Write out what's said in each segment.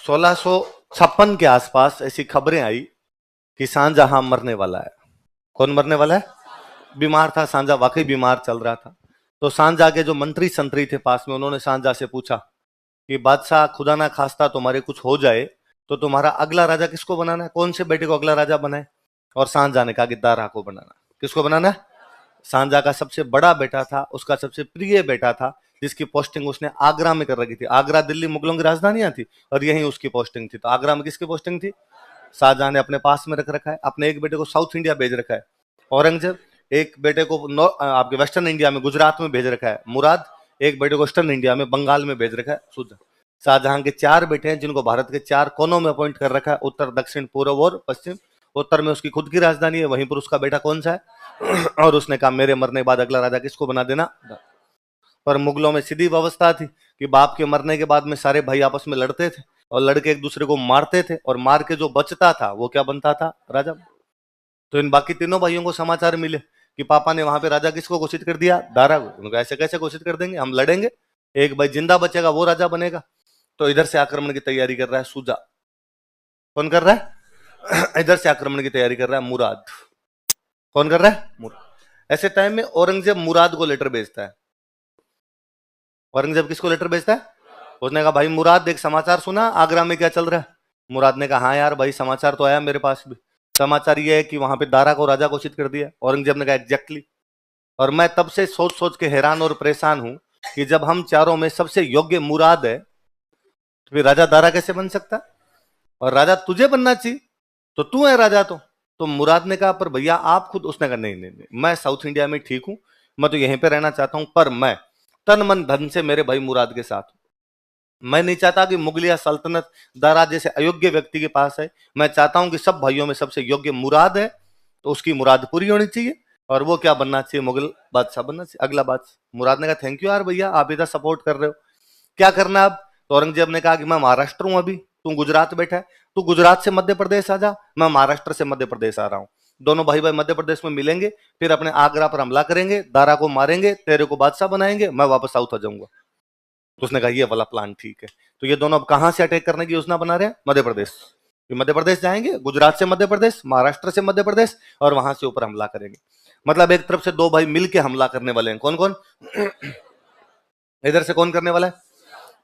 1656 के आसपास ऐसी खबरें आई कि शाहजहां मरने वाला है। कौन मरने वाला है? बीमार था शाहजहां, वाकई बीमार चल रहा था। तो शाहजहां के जो मंत्री संतरी थे पास में, उन्होंने शाहजहां से पूछा कि बादशाह, खुदा ना खास्ता तुम्हारे कुछ हो जाए तो तुम्हारा अगला राजा किसको बनाना है, कौन से बेटे को अगला राजा बनाए? और शाहजहां ने कहा कि दारा को बनाना। किसको बनाना है? शाहजहां का सबसे बड़ा बेटा था, उसका सबसे प्रिय बेटा था, जिसकी पोस्टिंग उसने आगरा में कर रखी थी। आगरा दिल्ली मुगलों की राजधानियां थी और यहीं उसकी पोस्टिंग थी। तो आगरा में किसकी पोस्टिंग थी? शाहजहां ने अपने पास में रख रखा है। अपने एक बेटे को साउथ इंडिया भेज रखा है औरंगजेब, एक बेटे को आपके वेस्टर्न इंडिया में गुजरात में भेज रखा है मुराद, एक बेटे को ईस्टर्न इंडिया में बंगाल में भेज रखा है सुजा। शाहजहां के 4 बेटे हैं जिनको भारत के 4 कोनों में अपॉइंट कर रखा है, उत्तर, दक्षिण, पूर्व और पश्चिम। उत्तर में उसकी खुद की राजधानी है, वहीं पर उसका बेटा कौन सा है? और उसने कहा मेरे मरने के बाद अगला राजा किसको बना देना। पर मुगलों में सीधी व्यवस्था थी कि बाप के मरने के बाद में सारे भाई आपस में लड़ते थे और लड़के एक दूसरे को मारते थे, और मार के जो बचता था वो क्या बनता था? राजा। तो इन बाकी तीनों भाइयों को समाचार मिले कि पापा ने वहां पे राजा किसको घोषित कर दिया? दारा को। उनको ऐसे कैसे घोषित कर देंगे, हम लड़ेंगे, एक भाई जिंदा बचेगा वो राजा बनेगा। तो इधर से आक्रमण की तैयारी कर रहा है सुजा। कौन कर रहा है? इधर से आक्रमण की तैयारी कर रहा है मुराद। कौन कर रहा है? मुराद। ऐसे टाइम में औरंगजेब मुराद को लेटर भेजता है। औरंगजेब किसको लेटर भेजता है? उसने कहा भाई मुराद, एक समाचार सुना आगरा में क्या चल रहा है? मुराद ने कहा हाँ यार भाई, समाचार तो आया मेरे पास भी। समाचार ये है कि वहां पे दारा को राजा घोषित कर दिया। औरंगजेब ने कहा एग्जैक्टली। और मैं तब से सोच सोच के हैरान और परेशान हूं कि जब हम चारों में सबसे योग्य मुराद है तो फिर राजा दारा कैसे बन सकता? और राजा तुझे बनना चाहिए, तो तू है राजा। तो मुराद ने कहा पर भैया आप खुद। उसने कहा नहीं नहीं नहीं, मैं साउथ इंडिया में ठीक हूं, मैं तो यहीं पे रहना चाहता हूं, पर मैं तन मन धन से मेरे भाई मुराद के साथ हूं। मैं नहीं चाहता कि मुगलिया सल्तनत दारा जैसे अयोग्य व्यक्ति के पास है। मैं चाहता हूं कि सब भाइयों में सबसे योग्य मुराद है, तो उसकी मुराद पूरी होनी चाहिए। और वो क्या बनना चाहिए? मुगल बादशाह बनना चाहिए, अगला बादशाह। मुराद ने कहा थैंक यू यार भैया, आप इधर सपोर्ट कर रहे हो, क्या करना है अब? तो औरंगजेब ने कहा कि मैं महाराष्ट्र हूं, अभी तू गुजरात बैठा है, तू गुजरात से मध्य प्रदेश आ जा, मैं महाराष्ट्र से मध्य प्रदेश आ रहा हूं। दोनों भाई भाई मध्य प्रदेश में मिलेंगे, फिर अपने आगरा पर हमला करेंगे, दारा को मारेंगे, तेरे को बादशाह बनाएंगे, मैं वापस साउथ आ जाऊंगा। तो उसने कहा ये वाला प्लान ठीक है। तो ये दोनों अब कहां से अटैक करने की योजना बना रहे हैं? मध्य प्रदेश। मध्य प्रदेश जाएंगे, गुजरात से मध्य प्रदेश, महाराष्ट्र से मध्य प्रदेश, और वहां से ऊपर हमला करेंगे। मतलब एक तरफ से दो भाई मिलके हमला करने वाले हैं। कौन कौन? इधर से कौन करने वाला है?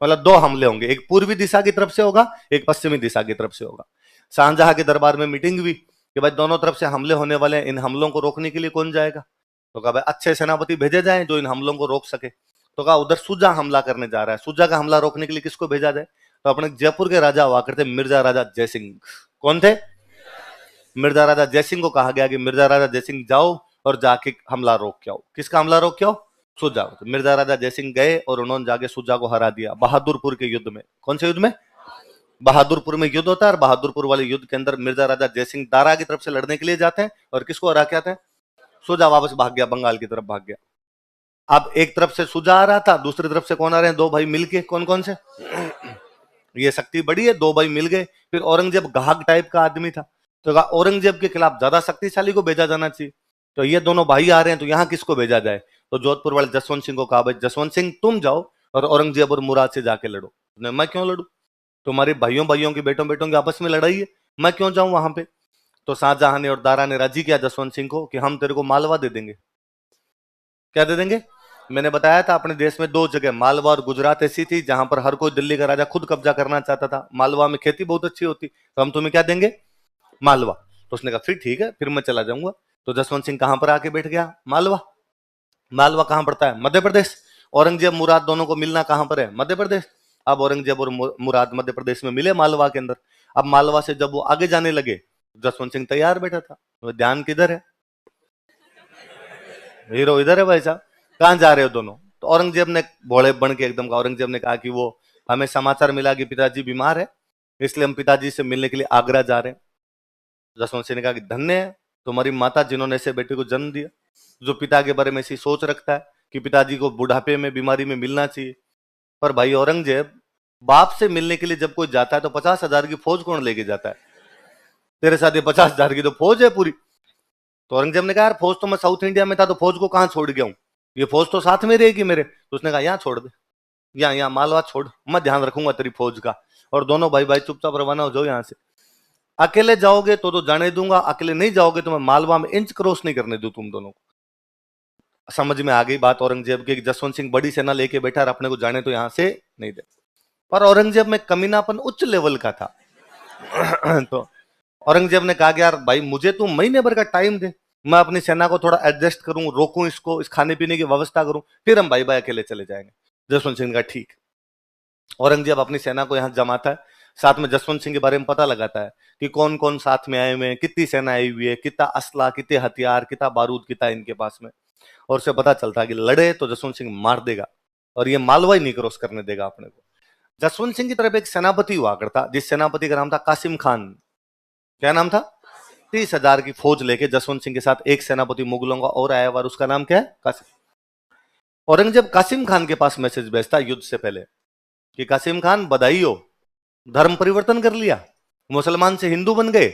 मतलब 2 हमले होंगे, एक पूर्वी दिशा की तरफ से होगा, एक पश्चिमी दिशा की तरफ से होगा। शाहजहां के दरबार में मीटिंग हुई कि भाई दोनों तरफ से हमले होने वाले हैं, इन हमलों को रोकने के लिए कौन जाएगा? तो कहा भाई अच्छे सेनापति भेजे जाएं जो इन हमलों को रोक सके। तो कहा उधर सुजा हमला करने जा रहा है, सुजा का हमला रोकने के लिए किसको भेजा जाए? तो अपने जयपुर के राजा हुआ करते मिर्जा राजा जयसिंह। कौन थे? मिर्जा राजा जयसिंह को कहा गया कि मिर्जा राजा जयसिंह जाओ और जाके हमला रोक के आओ। किसका हमला रोक के आओ? सुजा। तो मिर्जा राजा जयसिंह गए और उन्होंने जाके सुजा को हरा दिया बहादुरपुर के युद्ध में। कौन से युद्ध में? बहादुरपुर में युद्ध होता है, और बहादुरपुर वाले युद्ध के अंदर मिर्जा राजा जयसिंह दारा की तरफ से लड़ने के लिए जाते हैं और किसको हरा के आते हैं? सुजा वापस भाग गया, बंगाल की तरफ भाग गया। अब एक तरफ से सुजा आ रहा था, दूसरी तरफ से कौन आ रहे हैं? 2 भाई मिलके। कौन कौन से? ये शक्ति बड़ी है, 2 भाई मिल गए। फिर औरंगजेब घाघ टाइप का आदमी था, तो कहा औरंगजेब के खिलाफ ज्यादा शक्तिशाली को भेजा जाना चाहिए। तो ये दोनों भाई आ रहे हैं, तो यहाँ किसको भेजा जाए? तो जोधपुर वाले जसवंत सिंह को कहा भाई जसवंत सिंह तुम जाओ और औरंगजेब और मुराद से जाके लड़ो। मैं क्यों लड़ू? तुम्हारे भाइयों भाइयों की, बेटों बेटों की आपस में लड़ाई है, मैं क्यों जाऊं वहां पे? तो शाहजहां ने और दारा ने राजी किया जसवंत सिंह को कि हम तेरे को मालवा दे देंगे। क्या दे देंगे? मैंने बताया था अपने देश में 2 जगह, मालवा और गुजरात ऐसी थी जहां पर हर कोई दिल्ली का राजा खुद कब्जा करना चाहता था। मालवा में खेती बहुत अच्छी होती, तो हम तुम्हें क्या देंगे? मालवा। तो उसने कहा फिर ठीक है, फिर मैं चला जाऊंगा। तो जसवंत सिंह कहां पर आके बैठ गया? मालवा। मालवा कहां पड़ता है? मध्य प्रदेश। औरंगजेब मुराद दोनों को मिलना कहां पर है? मध्य प्रदेश। अब औरंगजेब और मुराद मध्य प्रदेश में मिले मालवा के अंदर। अब मालवा से जब वो आगे जाने लगे, जसवंत सिंह तैयार बैठा था। तो ध्यान किधर है? हीरो इधर है भाई साहब, कहां जा रहे हो दोनों? तो औरंगजेब ने भोले बन के एकदम, औरंगजेब ने कहा कि वो हमें समाचार मिला कि पिताजी बीमार है, इसलिए हम पिताजी से मिलने के लिए आगरा जा रहे हैं। जसवंत सिंह ने कहा कि धन्य है तुम्हारी माता जिन्होंने ऐसे बेटे को जन्म दिया, जो पिता के बारे में ऐसी सोच रखता है कि पिताजी को बुढ़ापे में बीमारी में मिलना चाहिए। पर भाई औरंगजेब, बाप से मिलने के लिए जब कोई जाता है तो 50,000 की फौज कौन लेके जाता है? तेरे साथ ये 50,000 की तो फौज है पूरी। तो औरंगजेब ने कहा यार फौज तो मैं साउथ इंडिया में था, तो फौज को कहां छोड़ गया हूं, ये फौज तो साथ में रहेगी मेरे। तो उसने कहा यहाँ छोड़ दे, यहाँ यहाँ मालवा छोड़, मैं ध्यान रखूंगा तेरी फौज का। और दोनों भाई भाई चुपचाप रवाना हो जाओ यहाँ से। अकेले जाओगे तो जाने दूंगा, अकेले नहीं जाओगे तो मैं मालवा में इंच क्रॉस नहीं करने दूं तुम दोनों को। समझ में आ गई बात औरंगजेब की, जसवंत सिंह बड़ी सेना लेके बैठा और अपने को जाने तो यहां से नहीं दे। पर औरंगजेब में कमीनापन उच्च लेवल का था। तो औरंगजेब ने कहा कि यार भाई मुझे तू महीने भर का टाइम दे, मैं अपनी सेना को थोड़ा एडजस्ट करूं, रोकूं इसको, इस खाने पीने की व्यवस्था करूं, फिर हम भाई भाई अकेले चले जाएंगे। जसवंत सिंह का ठीक। औरंगजेब अपनी सेना को यहाँ जमाता है, साथ में जसवंत सिंह के बारे में पता लगाता है कि कौन कौन साथ में आए हुए हैं, कितनी सेना आई हुई है, कितना असला, कितने हथियार, कितना बारूद, कितना इनके पास में। और उसे पता चलता है कि लड़े तो जसवंत सिंह मार देगा और ये मालवा ही नहीं क्रॉस करने देगा अपने को। जसवंत सिंह की तरफ एक सेनापति हुआ करता, जिस सेनापति का नाम था कासिम खान। क्या नाम था? 30,000 की फौज लेके जसवंत सिंह के साथ एक सेनापति मुगलों का और आया हुआ, उसका नाम क्या है? कासिम। औरंगजेब कासिम खान के पास मैसेज भेजता युद्ध से पहले कि कासिम खान बधाई हो, धर्म परिवर्तन कर लिया, मुसलमान से हिंदू बन गए।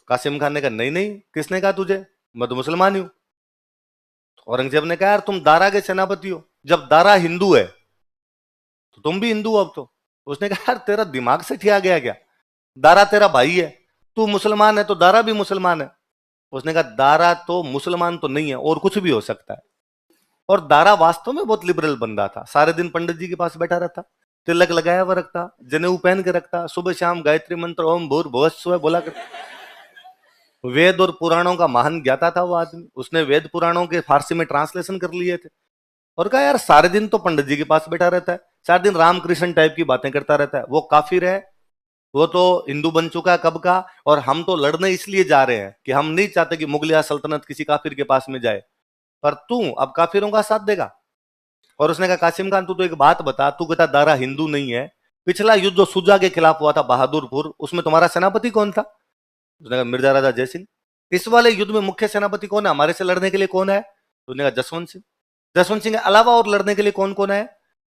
कासिम खान ने कहा नहीं नहीं, किसने कहा तुझे, मैं तो मुसलमान ही हूं। औरंगजेब ने कहा यार तुम दारा के सेनापति हो, जब दारा हिंदू है तो तुम भी हिंदू हो अब तो। उसने कहा यार तेरा दिमाग से ठिया गया क्या, दारा तेरा भाई है, तू मुसलमान है तो दारा भी मुसलमान है। उसने कहा दारा तो मुसलमान तो नहीं है, और कुछ भी हो सकता है। और दारा वास्तव में बहुत लिबरल बंदा था, सारे दिन पंडित जी के पास बैठा रहता, तिलक लगाया हुआ रखता, जनेऊ पहन के रखता, सुबह शाम गायत्री मंत्र ओम भूर्भुवः स्वः बोला करता। वेद और पुराणों का महान ज्ञाता था वो आदमी, उसने वेद पुराणों के फारसी में ट्रांसलेशन कर लिए थे। और कहा यार सारे दिन तो पंडित जी के पास बैठा रहता है, सारे दिन रामकृष्ण टाइप की बातें करता रहता है, वो काफिर है, वो तो हिंदू बन चुका है कब का, और हम तो लड़ने इसलिए जा रहे हैं कि हम नहीं चाहते कि मुगलिया सल्तनत किसी काफिर के पास में जाए, पर तू अब काफिरों का साथ देगा। और उसने कहा कासिम खान तू तो एक बात बता, तू कहता दारा हिंदू नहीं है, पिछला युद्ध जो सुजा के खिलाफ हुआ था बहादुरपुर, उसमें तुम्हारा सेनापति कौन था? उसने कहा मिर्जा राजा जयसिंह। इस वाले युद्ध में मुख्य सेनापति कौन है, हमारे से लड़ने के लिए कौन है? तो उसने कहा जसवंत सिंह। जसवंत सिंह के अलावा और लड़ने के लिए कौन कौन है?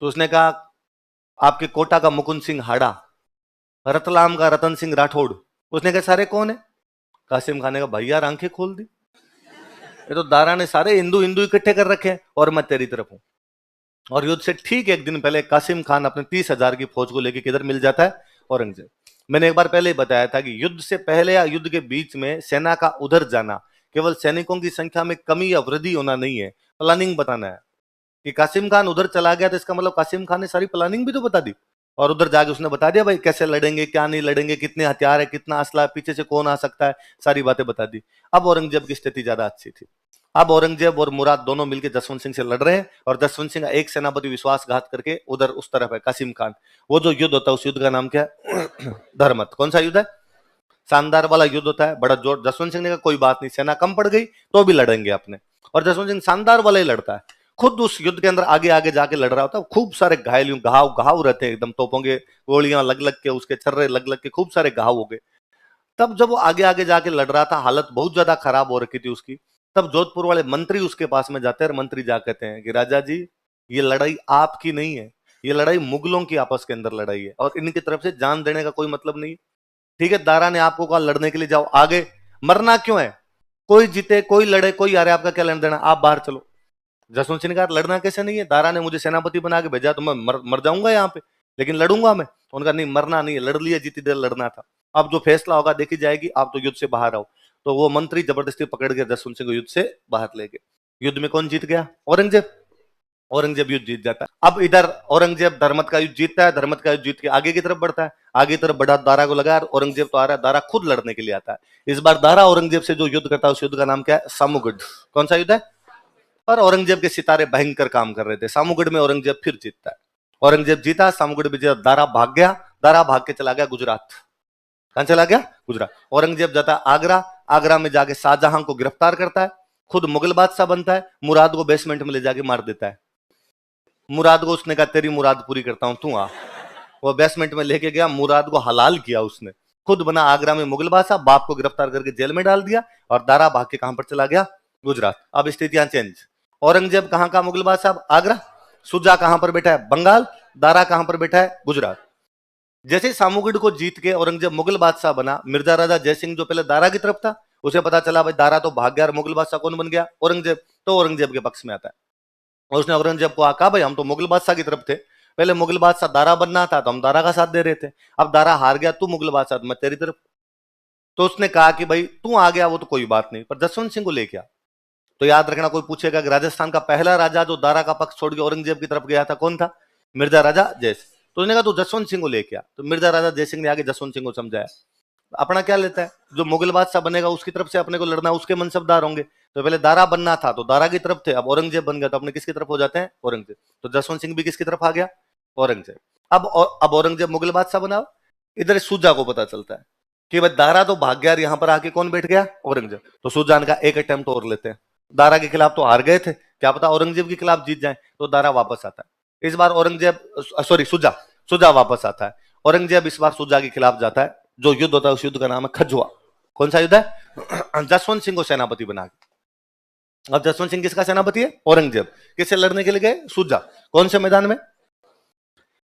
तो उसने कहा आपके कोटा का मुकुंद सिंह हाड़ा, रतलाम का रतन सिंह राठौड़। उसने कहा सारे कौन है? कासिम खान ने कहा भाई यार आंखें खोल दी, ये तो दारा ने सारे हिंदू हिंदू इकट्ठे कर रखे हैं और मैं तेरी तरफ हूं। और युद्ध से ठीक एक दिन पहले कासिम खान अपने 30,000 की फौज को लेकर किधर मिल जाता है? औरंगजेब। मैंने एक बार पहले ही बताया था कि युद्ध से पहले या युद्ध के बीच में सेना का उधर जाना केवल सैनिकों की संख्या में कमी या वृद्धि होना नहीं है, प्लानिंग बताना है। कि कासिम खान उधर चला गया तो इसका मतलब कासिम खान ने सारी प्लानिंग भी तो बता दी, और उधर जाके उसने बता दिया भाई कैसे लड़ेंगे, क्या नहीं लड़ेंगे, कितने हथियार है, कितना असला है, पीछे से कौन आ सकता है, सारी बातें बता दी। अब औरंगजेब की स्थिति ज्यादा अच्छी थी। अब औरंगजेब और मुराद दोनों मिलकर जसवंत सिंह से लड़ रहे हैं, और जसवंत सिंह का एक सेनापति विश्वासघात करके उधर उस तरफ है कासिम खान। वो जो युद्ध होता है उस युद्ध का नाम क्या है? धर्मत। कौन सा युद्ध है? शानदार वाला युद्ध होता है, बड़ा जोर। जसवंत सिंह ने कहा कोई बात नहीं, सेना कम पड़ गई तो भी लड़ेंगे अपने, और जसवंत सिंह शानदार वाला ही लड़ता है। खुद उस युद्ध के अंदर आगे आगे जाके लड़ रहा होता है, खूब सारे घायल यूं घाव घाव रहते हैं एकदम, तोपों के गोलियां लग लग के, उसके छर्रे लग लग के खूब सारे घाव हो गए। तब जब वो आगे आगे जाके लड़ रहा था, हालत बहुत ज्यादा खराब हो रखी थी उसकी, तब जोधपुर वाले मंत्री उसके पास में जाते हैं, और मंत्री जा कहते हैं कि राजा जी ये लड़ाई आपकी नहीं है, ये लड़ाई मुगलों की आपस के अंदर लड़ाई है, और इनकी तरफ से जान देने का कोई मतलब नहीं। ठीक है, दारा ने आपको कहा लड़ने के लिए जाओ, आगे मरना क्यों है, कोई जीते कोई लड़े कोई हारे आपका क्या लेना देना, आप बाहर चलो। जसवंत सिंह ने कहा लड़ना कैसे नहीं है, दारा ने मुझे सेनापति बना के भेजा तो मैं मर जाऊंगा यहाँ पे, लेकिन लड़ूंगा मैं। उनका नहीं, मरना नहीं है, लड़ लिया, जीती देर लड़ना था, अब जो फैसला होगा देखी जाएगी, आप तो युद्ध से बाहर आओ। तो वो मंत्री जबरदस्ती पकड़ के जसवंत सिंह को युद्ध से बाहर ले गए। युद्ध में कौन जीत गया? औरंगजेब। औरंगजेब युद्ध जीत जाता है। अब इधर औरंगजेब धर्मत का युद्ध जीतता है, धर्मत का युद्ध जीत के आगे की तरफ बढ़ता है, आगे की तरफ बढ़ा, दारा को लगा, औरंगजेब तो आ रहा है, दारा खुद लड़ने के लिए आता है। इस बार दारा औरंगजेब से जो युद्ध करता है उस युद्ध का नाम क्या है? सामूगढ़। कौन सा युद्ध है? और औरंगजेब के सितारे भयंकर काम कर रहे थे, सामूगढ़ में औरंगजेब फिर जीतता है। औरंगजेब जीता, सामूगढ़ में जीता, दारा भाग गया, दारा भाग के चला गया गुजरात। कहां चला गया? गुजरात। औरंगजेब जाता है आगरा, आगरा में जाके शाहजहां को गिरफ्तार करता है, खुद मुगल बादशाह बनता है, मुराद को बेसमेंट में ले जाके मार देता है। मुराद को उसने कहा तेरी मुराद पूरी करता हूं, तू आ। वो बेसमेंट में लेके गया, मुराद को हलाल किया उसने, खुद बना आगरा में मुगल बादशाह, बाप को गिरफ्तार करके जेल में डाल दिया, और दारा भाग के कहां पर चला गया? गुजरात। अब स्थितियां चेंज। औरंगजेब कहां का मुगल बादशाह? आगरा। सुजा कहां पर बैठा है? बंगाल। दारा कहां पर बैठा है? गुजरात। जैसे सामूगढ़ को जीत के औरंगजेब मुगल बादशाह बना, मिर्जा राजा जयसिंह जो पहले दारा की तरफ था, उसे पता चला भाई दारा तो भाग गया, और मुगल बादशाह कौन बन गया? औरंगजेब। तो औरंगजेब के पक्ष में आता है, और उसने औरंगजेब को कहा भाई हम तो मुगल बादशाह की तरफ थे, पहले मुगल बादशाह दारा बनना था तो हम दारा का साथ दे रहे थे, अब दारा हार गया, तू मुगल बादशाह, मैं तेरी तरफ। तो उसने कहा कि भाई तू आ गया वो तो कोई बात नहीं, पर जसवंत सिंह को लेके आ। तो याद रखना, कोई पूछेगा कि राजस्थान का पहला राजा जो दारा का पक्ष छोड़ के औरंगजेब की तरफ गया था कौन था? मिर्जा राजा जयसिंह। तो उसने कहा तू जसवंत सिंह को लेके आ। तो मिर्जा राजा जयसिंह ने आगे जसवंत सिंह को समझाया, अपना क्या लेता है, जो मुगल बादशाह बनेगा उसकी तरफ से अपने को लड़ना, उसके मनसबदार होंगे। तो पहले दारा बनना था तो दारा की तरफ थे, अब औरंगजेब बन गया तो अपने किसकी तरफ हो जाते हैं? औरंगजेब। तो जसवंत सिंह भी किसकी तरफ आ गया? औरंगजेब। अब औरंगजेब मुगल बादशाह बना। इधर सूजा को पता चलता है कि भाई दारा तो भाग गया और यहां पर आके कौन बैठ गया? औरंगजेब। तो सूजा ने कहा एक अटेम्प्ट और लेते हैं, दारा के खिलाफ तो हार गए थे, क्या पता औरंगजेब के खिलाफ जीत जाए। तो दारा वापस आता है। इस बार औरंगजेब, सॉरी सूजा, सूजा वापस आता है। औरंगजेब इस बार सूजा के खिलाफ जाता है। जो युद्ध होता है उस युद्ध का नाम है खजुआ। कौन सा युद्ध है? जसवंत सिंह को सेनापति बना के। अब जसवंत सिंह किसका सेनापति है? औरंगजेब। किससे लड़ने के लिए गए? सूजा। कौन से मैदान में?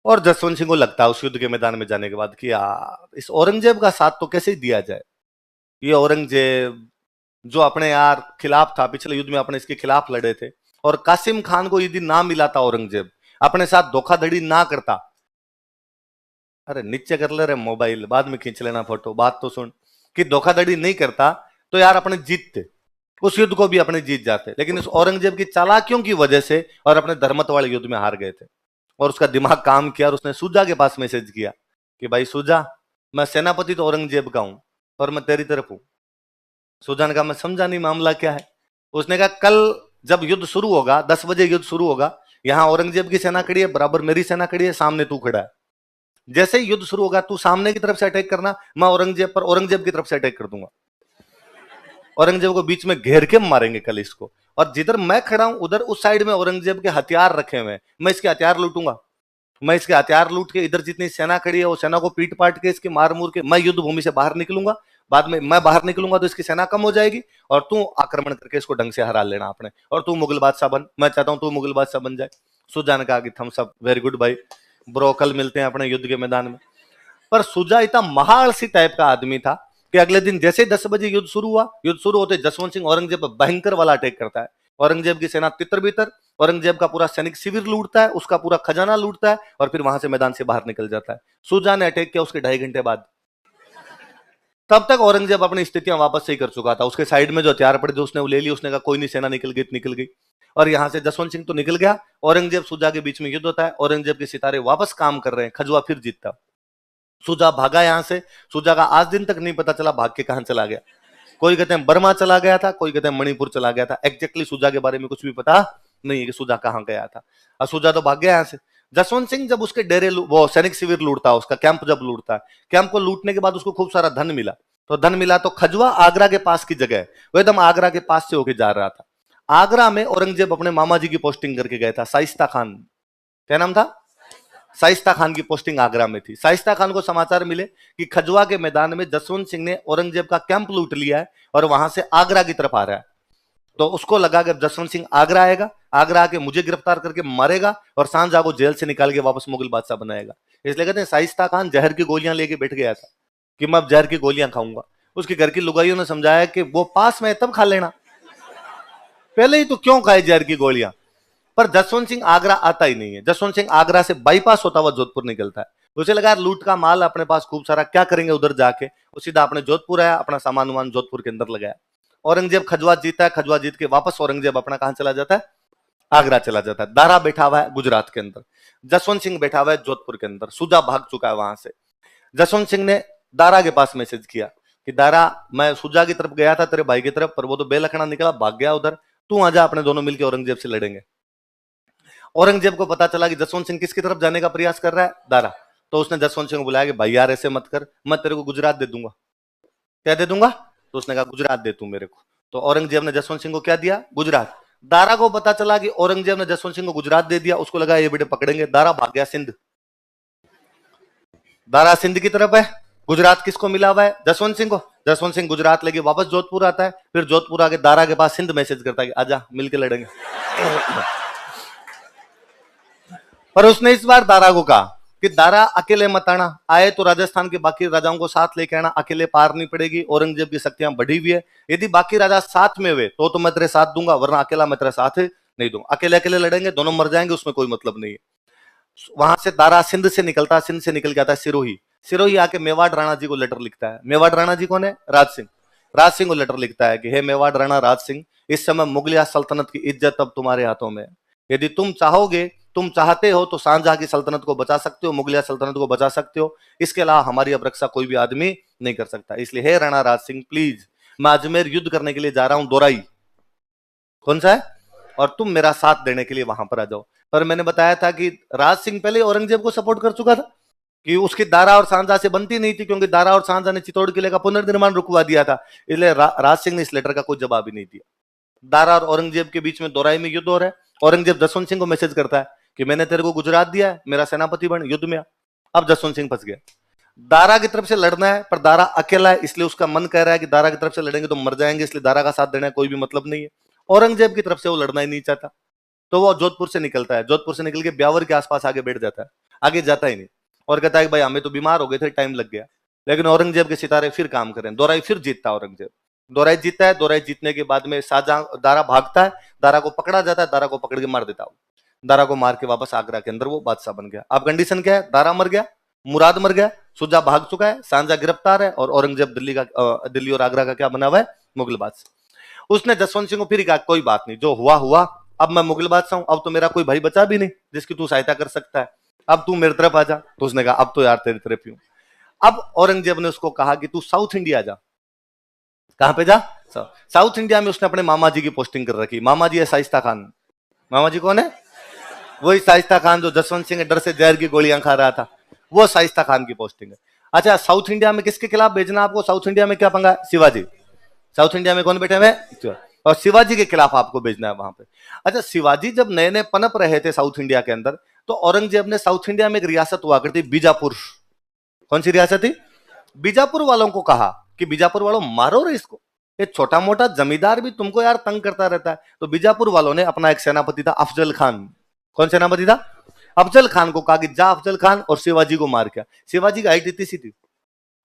और जसवंत सिंह को लगता है उस युद्ध के मैदान में जाने के बाद कि यार इस औरंगजेब का साथ तो कैसे ही दिया जाए। ये औरंगजेब जो अपने यार खिलाफ था, पिछले युद्ध में अपने इसके खिलाफ लड़े थे, और कासिम खान को यदि ना मिला था औरंगजेब, अपने साथ धोखाधड़ी ना करता, अरे नीचे कर ले रे मोबाइल, बाद में खींच लेना फोटो, बात तो सुन, कि धोखाधड़ी नहीं करता तो यार अपने जीतते, उस युद्ध को भी अपने जीत जाते। लेकिन इस औरंगजेब की चालाकियों की वजह से और अपने धर्मत वाले युद्ध में हार गए थे। और उसका दिमाग काम किया और उसने सूजा के पास मैसेज किया कि भाई सूजा, मैं सेनापति तो औरंगजेब का हूं और मैं तेरी तरफ हूं। सूजा ने कहा मैं समझा नहीं मामला क्या है। उसने कहा कल जब युद्ध शुरू होगा, 10 बजे युद्ध शुरू होगा, यहां औरंगजेब की सेना खड़ी है, बराबर मेरी सेना खड़ी है, सामने तू खड़ा है। जैसे ही युद्ध शुरू होगा तू सामने की तरफ से अटैक करना, मैं औरंगजेब पर औरंगजेब की तरफ से अटैक कर दूंगा। औरंगजेब को बीच में घेर के मारेंगे कल इसको। और जिधर मैं खड़ा हूं उधर उस साइड में औरंगजेब के हथियार रखे हुए हैं, मैं इसके हथियार लूटूंगा। मैं इसके हथियार लूट के इधर जितनी सेना खड़ी है वो सेना को पीट पाट के इसके मार मूर के मैं युद्ध भूमि से बाहर निकलूंगा। बाद में मैं बाहर निकलूंगा तो इसकी सेना कम हो जाएगी और तू आक्रमण करके इसको ढंग से हरा लेना अपने, और तू मुगल बादशाह बन। मैं चाहता हूं तू मुगल बादशाह बन जाए। सुजा ने कहा कि थम्स अप, वेरी गुड भाई ब्रो, कल मिलते हैं अपने युद्ध के मैदान में। पर सुजा इतना महाआलसी टाइप का आदमी था कि अगले दिन जैसे 10 बजे युद्ध शुरू हुआ, युद्ध शुरू होते जसवंत सिंह औरंगजेब पर भयंकर वाला अटैक करता है। औरंगजेब की सेना तितर बितर, औरंगजेब का पूरा सैनिक शिविर लूटता है, उसका पूरा खजाना लूटता है और फिर वहां से मैदान से बाहर निकल जाता है। सुजा ने अटैक किया उसके 2.5 घंटे बाद। तब तक औरंगजेब अपनी स्थितियां वापस सही कर चुका था। उसके साइड में जो हथियार पड़े थे उसने वो ले ली, उसने कहा कोई नहीं, सेना निकल गई निकल गई। और यहां से जसवंत सिंह तो निकल गया, औरंगजेब सुजा के बीच में युद्ध होता है, औरंगजेब के सितारे वापस काम कर रहे हैं, खजुआ फिर जीतता। सुजा भागा यहां से, सुजा का आज दिन तक नहीं पता चला भाग के कहां चला गया। कोई कहते हैं बर्मा चला गया था, कोई कहते हैं मणिपुर चला गया था। एग्जैक्टली सुजा के बारे में कुछ भी पता नहीं है कि सुजा कहां गया था। और सुजा तो भाग गया यहां से। जसवंत सिंह जब उसके डेरे वो सैनिक शिविर लूटता है, उसका कैंप जब लूटता है, कैंप को लूटने के बाद उसको खूब सारा धन मिला। तो धन मिला तो खजुआ आगरा के पास की जगह है, वो एकदम आगरा के पास से होके जा रहा था। आगरा में औरंगजेब अपने मामा जी की पोस्टिंग करके गया था, शाइस्ता खान, क्या नाम था? शाइस्ता खान की पोस्टिंग आगरा में थी। शाइस्ता खान को समाचार मिले कि खजुआ के मैदान में जसवंत सिंह ने औरंगजेब का कैंप लूट लिया है और वहां से आगरा की तरफ आ रहा है। तो उसको लगा कि जसवंत सिंह आगरा आएगा, आगरा आके मुझे गिरफ्तार करके मारेगा और सांझा को जेल से निकाल के वापस मुगल बादशाह बनाएगा। इसलिए कहते हैं शाइस्ता खान जहर की गोलियां लेके बैठ गया था कि मैं अब जहर की गोलियां खाऊंगा। उसके घर की लुगाइयों ने समझाया कि वो पास में तब खा लेना, पहले ही तो क्यों खाए जहर की गोलियां। पर जसवंत सिंह आगरा आता ही नहीं है। जसवंत सिंह आगरा से बाईपास होता हुआ जोधपुर निकलता है। उसे लगा लूट का माल अपने पास खूब सारा, क्या करेंगे उधर जाके। वो सीधा अपने जोधपुर आया, अपना सामान वामान जोधपुर के अंदर लगाया। औरंगजेब खजुआ जीता है, खजुआ जीत के वापस औरंगजेब अपना कहां चला जाता है? आगरा चला जाता है। दारा बैठा हुआ है गुजरात के अंदर, जसवंत सिंह बैठा हुआ है जोधपुर के अंदर। सुजा भाग चुका है वहां से। जसवंत सिंह ने दारा के पास मैसेज किया कि दारा, मैं सुजा की तरफ गया था तेरे भाई की तरफ, पर वो तो बेलखना निकला, भाग गया उधर, तू आ जा, अपने दोनों मिलकर औरंगजेब से लड़ेंगे। औरंगजेब को पता चला कि जसवंत सिंह किसकी तरफ जाने का प्रयास कर रहा है? दारा। तो उसने जसवंत सिंह को बुलाया कि भाई यार ऐसे मत कर, मैं तेरे को गुजरात दे दूंगा। क्या दे दूंगा? तो उसने कहा गुजरात दे तू मेरे को। तो औरंगजेब ने जसवंत सिंह को क्या दिया? गुजरात। दारा को पता चला कि औरंगजेब ने जसवंत सिंह को गुजरात दे दिया, उसको लगा ये बेटे पकड़ेंगे। दारा भाग गया सिंध। दारा सिंध की तरफ है, गुजरात किसको मिला हुआ है? जसवंत सिंह को। जसवंत सिंह गुजरात लेके वापस जोधपुर आता है, फिर जोधपुर आके दारा के पास सिंध मैसेज करता है कि आजा मिलके लड़ेंगे। पर उसने इस बार दारा को कहा कि दारा अकेले मत आना, आए तो राजस्थान के बाकी राजाओं को साथ लेके आना, अकेले पार नहीं पड़ेगी, औरंगजेब की शक्तियां बढ़ी हुई है, यदि बाकी राजा साथ में हुए तो मैं तेरे साथ दूंगा, वरना अकेला मैं तेरे साथ नहीं दूंगा। अकेले अकेले लड़ेंगे, दोनों मर जाएंगे, उसमें कोई मतलब नहीं है। वहां से दारा सिंध से निकलता है, सिंध से निकल के आता है सिरोही। सिरोही आके मेवाड़ राणा जी को लेटर लिखता है। मेवाड़ राणा जी कौन है? राज सिंह। राज सिंह को लेटर लिखता है कि हे मेवाड़ राणा राज सिंह, इस समय मुगलिया सल्तनत की इज्जत अब तुम्हारे हाथों में है। यदि तुम चाहोगे, तुम चाहते हो तो शाहजहां की सल्तनत को बचा सकते हो, मुगलिया सल्तनत को बचा सकते हो। इसके अलावा हमारी अब रक्षा कोई भी आदमी नहीं कर सकता। इसलिए हे राणा राज सिंह, प्लीज, मैं अजमेर युद्ध करने के लिए जा रहा हूं, दोराई कौन सा है, और तुम मेरा साथ देने के लिए वहां पर आ जाओ। पर मैंने बताया था कि राज सिंह पहले औरंगजेब को सपोर्ट कर चुका था कि उसकी दारा और शाहजहां से बनती नहीं थी, क्योंकि दारा और शाहजहां ने चित्तौड़ किले का पुनर्निर्माण रुकवा दिया था। इसलिए राज सिंह ने इस लेटर का कोई जवाब ही नहीं दिया। दारा और औरंगजेब के बीच में दोराई में युद्ध हो रहा है। औरंगजेब जसवंत सिंह को मैसेज करता है कि मैंने तेरे को गुजरात दिया है, मेरा सेनापति बन, युद्ध में आ। अब जसवंत सिंह फंस गया। दारा की तरफ से लड़ना है, पर दारा अकेला है, इसलिए उसका मन कह रहा है कि दारा की तरफ से लड़ेंगे तो मर जाएंगे, इसलिए दारा का साथ देना है कोई भी मतलब नहीं है। औरंगजेब की तरफ से वो लड़ना ही नहीं चाहता, तो वो जोधपुर से निकलता है। जोधपुर से निकल के ब्यावर के आसपास आगे बैठ जाता है, आगे जाता ही नहीं, और कहता है कि भाई हमें तो बीमार हो गए थे, टाइम लग गया। लेकिन औरंगजेब के सितारे फिर काम करें, दोराई फिर जीतता औरंगजेब। दोराई जीतता है। दोराई जीतने के बाद में शाहजहां, दारा भागता है, दारा को पकड़ा जाता है, दारा को पकड़ के मार देता हूं। दारा को मार के वापस आगरा के अंदर वो बादशाह बन गया। अब कंडीशन क्या है? दारा मर गया, मुराद मर गया, सुजा भाग चुका है, शाहजहां गिरफ्तार है, और औरंगजेब दिल्ली और आगरा का क्या बना हुआ है? मुगल बादशाह। उसने जसवंत सिंह को फिर कहा कोई बात नहीं, जो हुआ हुआ, अब मैं मुगल बादशाह हूं, अब तो मेरा कोई भाई बचा भी नहीं जिसकी तू सहायता कर सकता है, अब तू मेरी तरफ आ जा। तो उसने कहा अब तो यार तेरी तरफ ही हूं। अब औरंगजेब ने उसको कहा कि तू साउथ इंडिया जा। कहां पे जा? साउथ इंडिया में उसने अपने मामा जी की पोस्टिंग कर रखी। मामा जी है शाइस्ता खान। मामा जी कौन है? वही शाइस्ता खान जो जसवंत सिंह के डर से जहर की गोलियां खा रहा था, वो शाइस्ता खान की पोस्टिंग है। अच्छा, साउथ इंडिया में किसके खिलाफ भेजना आपको? साउथ इंडिया में क्या पंगा है? शिवाजी। साउथ इंडिया में कौन बैठे हुए? और शिवाजी के खिलाफ आपको भेजना है वहां पे। अच्छा, शिवाजी जब नए नए पनप रहे थे साउथ इंडिया के अंदर, तो औरंगजेब ने साउथ इंडिया में एक रियासत हुआ करती बीजापुर। कौन सी रियासत थी? बीजापुर वालों को कहा कि बीजापुर वालों मारो रे इसको, ये छोटा मोटा जमींदार भी तुमको यार तंग करता रहता है। तो बीजापुर वालों ने अपना एक सेनापति था अफजल खान। कौन सेनापति था? अफजल खान को कहा कि जा अफजल खान और शिवाजी को मार के। शिवाजी की हाइट इतनी सी थी,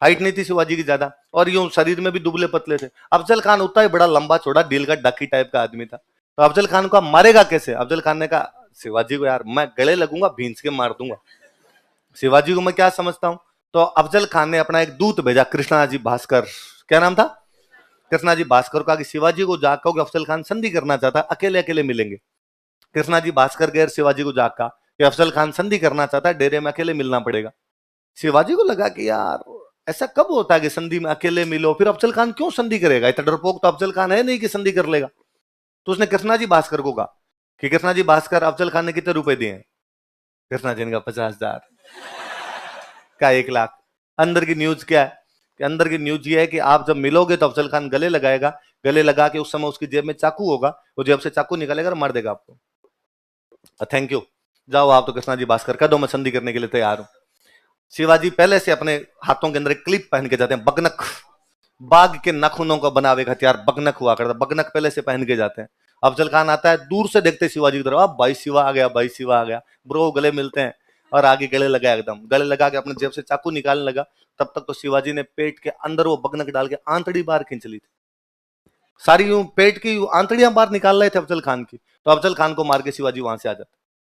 हाइट नहीं थी शिवाजी की ज्यादा, और यूं शरीर में भी दुबले पतले थे। अफजल खान उतना ही बड़ा लंबा चौड़ा डील का डाकी टाइप का आदमी था। तो अफजल खान को मारेगा कैसे? अफजल खान ने कहा शिवाजी को यार मैं गले लगूंगा, भींस के मार दूंगा, शिवाजी को मैं क्या समझता हूं। तो अफजल खान ने अपना एक दूत भेजा, कृष्णाजी भास्कर। क्या नाम था? कृष्णाजी भास्कर। कहा कि शिवाजी को जाकर कि अफजल खान संधि करना चाहता है, अकेले अकेले मिलेंगे। कृष्णाजी भास्कर गए शिवाजी को जाकर कि अफजल खान संधि करना चाहता है, डेरे में अकेले मिलना पड़ेगा। शिवाजी को लगा कि यार ऐसा कब होता है कि संधि में अकेले मिलो, फिर अफजल खान क्यों संधि करेगा, इतना डरपोक तो अफजल खान है नहीं कि संधि कर लेगा। तो उसने कृष्णाजी भास्कर को कहा कि कृष्णाजी भास्कर, अफजल खान ने कितने रुपए दिए? कृष्णाजी ने कहा 50,000 का 1,00,000। अंदर की न्यूज क्या है? कि अंदर की न्यूज ये है कि आप जब मिलोगे तो अफजल खान गले लगाएगा, गले लगा के उस समय उसकी जेब में चाकू होगा, वो जेब से चाकू निकालेगा और मार देगा आपको। थैंक यू, जाओ आप तो कृष्णाजी भास्कर कह दो मैं संधि करने के लिए तैयार हूं। शिवाजी पहले से अपने हाथों के अंदर एक क्लिप पहन के जाते हैं, बगनक, बाघ के नाखूनों को बनावे हथियार बगनक हुआ करता, बगनक पहले से पहन के जाते हैं। अफजल खान आता है, दूर से देखते शिवाजी की तरफ, अब भाई शिवा आ गया, भाई शिवा आ गया, ब्रो गले मिलते हैं, और आगे गले लगाया, एकदम गले लगा के अपने जेब से चाकू निकालने लगा। तब तक तो शिवाजी ने पेट के अंदर वो बगनक डाल के आंतड़ी बाहर खींच ली थी, सारी यूं पेट की आंतड़ियां बाहर निकाल रहे थे अफजल खान की। तो अफजल खान को मार के शिवाजी वहां से आ जाता।